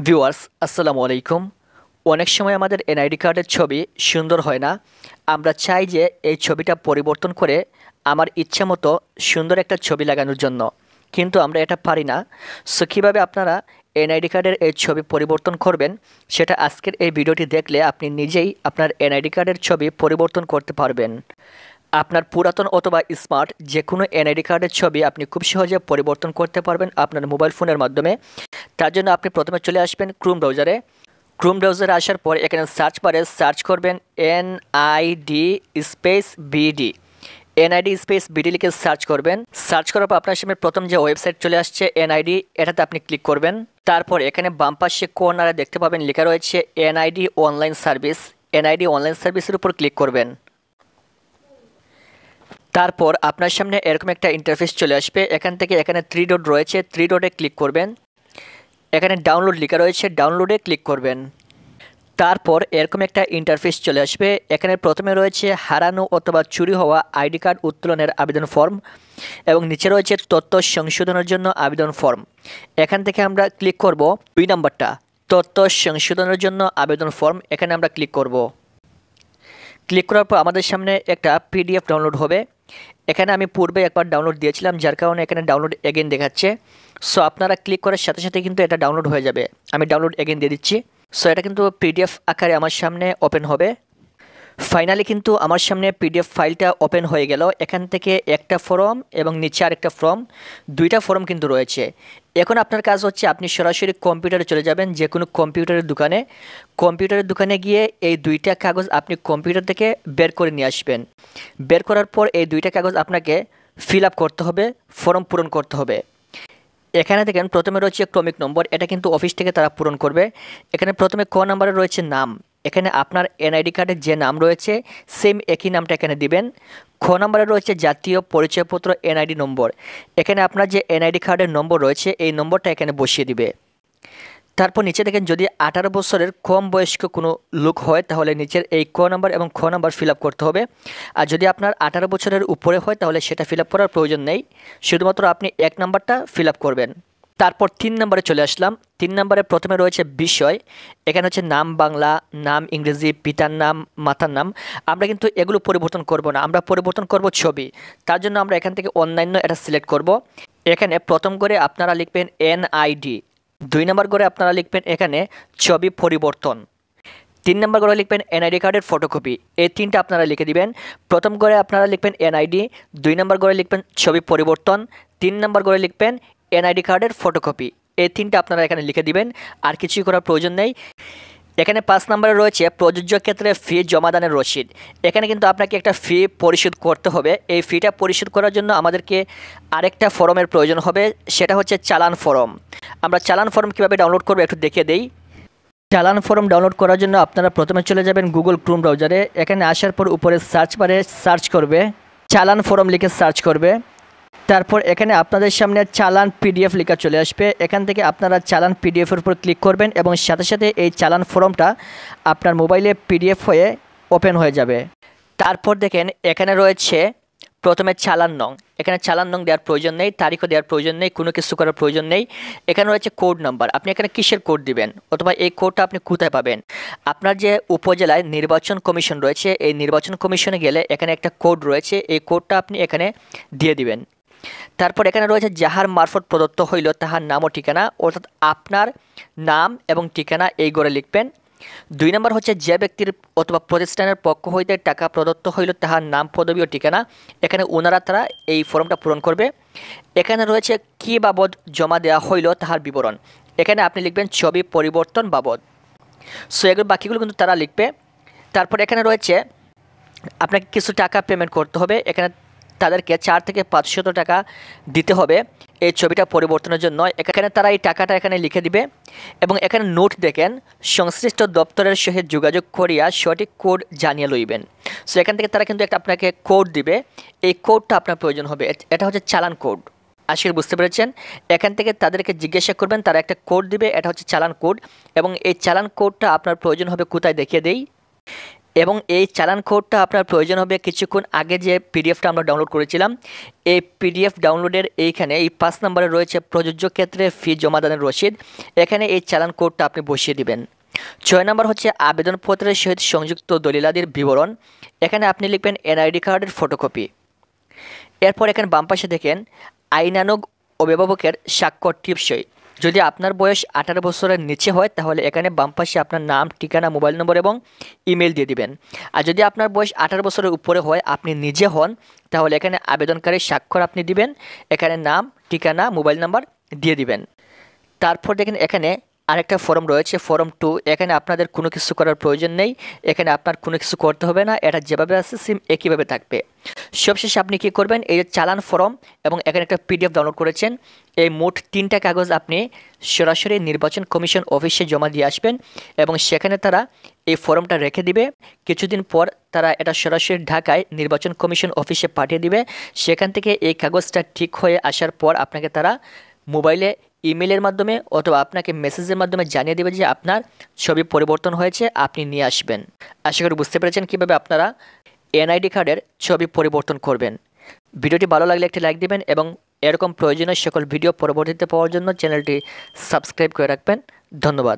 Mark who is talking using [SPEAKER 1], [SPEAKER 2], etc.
[SPEAKER 1] Viewers আসসালামু আলাইকুম। অনেক সময় আমাদের এনআইডি কার্ডের ছবি সুন্দর হয় না। আমরা চাই যে এই ছবিটা পরিবর্তন করে আমার ইচ্ছা মতো সুন্দর একটা ছবি লাগানোর জন্য, কিন্তু আমরা এটা পারি না। সো কীভাবে আপনারা এনআইডি কার্ডের এই ছবি পরিবর্তন করবেন সেটা আজকের এই ভিডিওটি দেখলে আপনি নিজেই আপনার এনআইডি কার্ডের ছবি পরিবর্তন করতে পারবেন। আপনার পুরাতন অথবা স্মার্ট যে কোনো এনআইডি কার্ডের ছবি আপনি খুব সহজে পরিবর্তন করতে পারবেন আপনার মোবাইল ফোনের মাধ্যমে। তার জন্য আপনি প্রথমে চলে আসবেন ক্রোম ব্রাউজারে আসার পর এখানে সার্চ বারে সার্চ করবেন NID space BD. NID space BD লিখে সার্চ করবেন। সার্চ করার পর আপনার সামনে প্রথম যে ওয়েবসাইট চলে আসছে এনআইডি, এটাতে আপনি ক্লিক করবেন। তারপর এখানে বাম পাশে কর্নারে দেখতে পাবেন লেখা রয়েছে NID online service. NID online সার্ভিসের উপর ক্লিক করবেন। তারপর আপনার সামনে এরকম একটা ইন্টারফেস চলে আসবে। এখান থেকে এখানে 3 ডট রয়েছে, 3 ডটে ক্লিক করবেন। এখানে ডাউনলোড লেখা রয়েছে, ডাউনলোডে ক্লিক করবেন। তারপর এরকম একটা ইন্টারফেস চলে আসবে। এখানে প্রথমে রয়েছে হারানো অথবা চুরি হওয়া আইডি কার্ড উত্তোলনের আবেদন ফর্ম এবং নিচে রয়েছে তথ্য সংশোধনের জন্য আবেদন ফর্ম। এখান থেকে আমরা ক্লিক করব 2 নম্বরটা, তথ্য সংশোধনের জন্য আবেদন ফর্ম। এখানে আমরা ক্লিক করব। ক্লিক করার পর আমাদের সামনে একটা পিডিএফ ডাউনলোড হবে। এখানে আমি পূর্বে একবার ডাউনলোড দিয়েছিলাম, যার কারণে এখানে ডাউনলোড এগেইন দেখাচ্ছে। সো আপনারা ক্লিক করার সাথে সাথে কিন্তু এটা ডাউনলোড হয়ে যাবে। আমি ডাউনলোড এগেইন দিয়ে দিচ্ছি। সো এটা কিন্তু পিডিএফ আকারে আমার সামনে ওপেন হবে। ফাইনালি কিন্তু আমার সামনে পিডিএফ ফাইলটা ওপেন হয়ে গেল। এখান থেকে একটা ফর্ম এবং নিচে আরেকটা ফর্ম, 2টা ফর্ম কিন্তু রয়েছে। এখন আপনার কাজ হচ্ছে আপনি সরাসরি কম্পিউটারে চলে যাবেন, যে কোনো কম্পিউটারের দোকানে গিয়ে এই 2টা কাগজ আপনি কম্পিউটার থেকে বের করে নিয়ে আসবেন। বের করার পর এই 2টা কাগজ আপনাকে ফিল আপ করতে হবে, ফর্ম পূরণ করতে হবে। এখানে দেখেন প্রথমে রয়েছে ক্রমিক নম্বর, এটা কিন্তু অফিস থেকে তারা পূরণ করবে। এখানে প্রথমে ক নম্বরে রয়েছে নাম। এখানে আপনার এনআইডি কার্ডের যে নাম রয়েছে সেম একই নামটা এখানে দিবেন। খ নম্বরে রয়েছে জাতীয় পরিচয়পত্র এনআইডি নম্বর। এখানে আপনার যে এনআইডি কার্ডের নম্বর রয়েছে এই নম্বরটা এখানে বসিয়ে দিবে। তারপর নিচে দেখেন যদি 18 বছরের কম বয়স্ক কোনো লোক হয় তাহলে নিচের এই ক নম্বর এবং খ নম্বর ফিল আপ করতে হবে। আর যদি আপনার 18 বছরের উপরে হয় তাহলে সেটা ফিল আপ করার প্রয়োজন নেই, শুধুমাত্র আপনি 1 নম্বরটা ফিল আপ করবেন। তারপর 3 নম্বরে চলে আসলাম। 3 নম্বরে প্রথমে রয়েছে বিষয়। এখানে হচ্ছে নাম বাংলা, নাম ইংরেজি, পিতার নাম, মাতার নাম। আমরা কিন্তু এগুলো পরিবর্তন করব না, আমরা পরিবর্তন করব ছবি। তার জন্য আমরা এখান থেকে অন্যান্য এটা সিলেক্ট করব। এখানে প্রথম করে আপনারা লিখবেন এনআইডি, 2 নম্বর করে আপনারা লিখবেন এখানে ছবি পরিবর্তন, 3 নম্বর করে লিখবেন এনআইডি কার্ডের ফটোকপি। এই 3টা আপনারা লিখে দিবেন। প্রথম করে আপনারা লিখবেন এনআইডি, 2 নম্বর করে লিখবেন ছবি পরিবর্তন, 3 নম্বর করে লিখবেন এনআইডি কার্ডের ফটোকপি। এই 3টা আপনারা এখানে লিখে দিবেন, আর কিছুই করার প্রয়োজন নেই। এখানে 5 নম্বরে রয়েছে প্রযোজ্য ক্ষেত্রে ফি জমাদানের রসিদ। এখানে কিন্তু আপনাকে একটা ফি পরিশোধ করতে হবে। এই ফিটা পরিশোধ করার জন্য আমাদেরকে আরেকটা ফর্মের প্রয়োজন হবে, সেটা হচ্ছে চালান ফর্ম। আমরা চালান ফর্ম কীভাবে ডাউনলোড করবো একটু দেখিয়ে দেই। চালান ফর্ম ডাউনলোড করার জন্য আপনারা প্রথমে চলে যাবেন গুগল ক্রোম ব্রাউজারে। এখানে আসার পর উপরে সার্চ বারে সার্চ করবে চালান ফর্ম লিখে সার্চ করবে। তারপর এখানে আপনাদের সামনে চালান পিডিএফ লেখা চলে আসবে। এখান থেকে আপনারা চালান পিডিএফের উপর ক্লিক করবেন এবং সাথে সাথে এই চালান ফর্মটা আপনার মোবাইলে পিডিএফ হয়ে ওপেন হয়ে যাবে। তারপর দেখেন এখানে রয়েছে প্রথমে চালান নং। এখানে চালান নং দেওয়ার প্রয়োজন নেই, তারিখও দেওয়ার প্রয়োজন নেই, কোনো কিছু করার প্রয়োজন নেই। এখানে রয়েছে কোড নাম্বার। আপনি এখানে কিসের কোড দিবেন অথবা এই কোডটা আপনি কোথায় পাবেন? আপনার যে উপজেলায় নির্বাচন কমিশন রয়েছে এই নির্বাচন কমিশনে গেলে এখানে একটা কোড রয়েছে, এই কোডটা আপনি এখানে দিয়ে দিবেন। তারপর এখানে রয়েছে যাহার মারফত প্রদত্ত হইল তাহার নাম ও ঠিকানা, অর্থাৎ আপনার নাম এবং ঠিকানা এই করে লিখবেন। 2 নম্বর হচ্ছে যে ব্যক্তির অথবা প্রতিষ্ঠানের পক্ষ হইতে টাকা প্রদত্ত হইল তাহার নাম, পদবী ও ঠিকানা। এখানে তারা এই ফর্মটা পূরণ করবে। এখানে রয়েছে কি বাবদ জমা দেওয়া হইল তাহার বিবরণ। এখানে আপনি লিখবেন ছবি পরিবর্তন বাবদ। সো এগুলো বাকিগুলো কিন্তু তারা লিখবে। তারপর এখানে রয়েছে আপনাকে কিছু টাকা পেমেন্ট করতে হবে। এখানে তাদেরকে 4 থেকে 500 টাকা দিতে হবে এই ছবিটা পরিবর্তনের জন্য। এখানে তারা এই টাকাটা এখানে লিখে দিবে এবং এখানে নোট দেখেন সংশ্লিষ্ট দপ্তরের সহিত যোগাযোগ করিয়া সঠিক কোড জানিয়ে লইবেন। সো এখান থেকে তারা কিন্তু একটা আপনাকে কোড দিবে, এই কোডটা আপনার প্রয়োজন হবে। এটা হচ্ছে চালান কোড। আশা করি বুঝতে পেরেছেন। এখান থেকে তাদেরকে জিজ্ঞাসা করবেন, তারা একটা কোড দিবে, এটা হচ্ছে চালান কোড এবং এই চালান কোডটা আপনার প্রয়োজন হবে কোথায় দেখিয়ে দেই। এবং এই চালান কোডটা আপনার প্রয়োজন হবে কিছুক্ষণ আগে যে পিডিএফটা আমরা ডাউনলোড করেছিলাম, এই পিডিএফ ডাউনলোডের এইখানে এই 5 নম্বরে রয়েছে প্রযোজ্য ক্ষেত্রে ফি জমাদানের রসিদ। এখানে এই চালান কোডটা আপনি বসিয়ে দিবেন। 6 নম্বর হচ্ছে আবেদনপত্রের সহিত সংযুক্ত দলিলাদির বিবরণ। এখানে আপনি লিখবেন এনআইডি কার্ডের ফটোকপি। এরপর এখানে বাম পাশে দেখেন আইনানুগ অভিভাবকের স্বাক্ষর টিপসই। যদি আপনার বয়স 18 বছরের নিচে হয় তাহলে এখানে বাম পাশে আপনার নাম, ঠিকানা, মোবাইল নম্বর এবং ইমেল দিয়ে দিবেন। আর যদি আপনার বয়স 18 বছরের উপরে হয়, আপনি নিজে হন, তাহলে এখানে আবেদনকারীর স্বাক্ষর আপনি দিবেন, এখানে নাম, ঠিকানা, মোবাইল নাম্বার দিয়ে দিবেন। তারপর দেখেন এখানে আরেকটা ফর্ম রয়েছে, ফর্ম 2। এখানে আপনাদের কোনো কিছু করার প্রয়োজন নেই, এখানে আপনার কোনো কিছু করতে হবে না, এটা যেভাবে আছে সেম একইভাবে থাকবে। সবশেষে আপনি কি করবেন, এই যে চালান ফর্ম এবং এখানে একটা পিডিএফ ডাউনলোড করেছেন, এই মোট 3টা কাগজ আপনি সরাসরি নির্বাচন কমিশন অফিসে জমা দিয়ে আসবেন এবং সেখানে তারা এই ফর্মটা রেখে দিবে। কিছুদিন পর তারা এটা সরাসরি ঢাকায় নির্বাচন কমিশন অফিসে পাঠিয়ে দিবে। সেখান থেকে এই কাগজটা ঠিক হয়ে আসার পর আপনাকে তারা মোবাইলে ইমেলের মাধ্যমে অথবা আপনাকে মেসেজের মাধ্যমে জানিয়ে দেবে যে আপনার ছবি পরিবর্তন হয়েছে, আপনি নিয়ে আসবেন। আশা করি বুঝতে পেরেছেন কীভাবে আপনারা এনআইডি কার্ডের ছবি পরিবর্তন করবেন। ভিডিওটি ভালো লাগলে একটি লাইক দিবেন এবং এরকম প্রয়োজনীয় সকল ভিডিও পরবর্তীতে পাওয়ার জন্য চ্যানেলটি সাবস্ক্রাইব করে রাখবেন। ধন্যবাদ।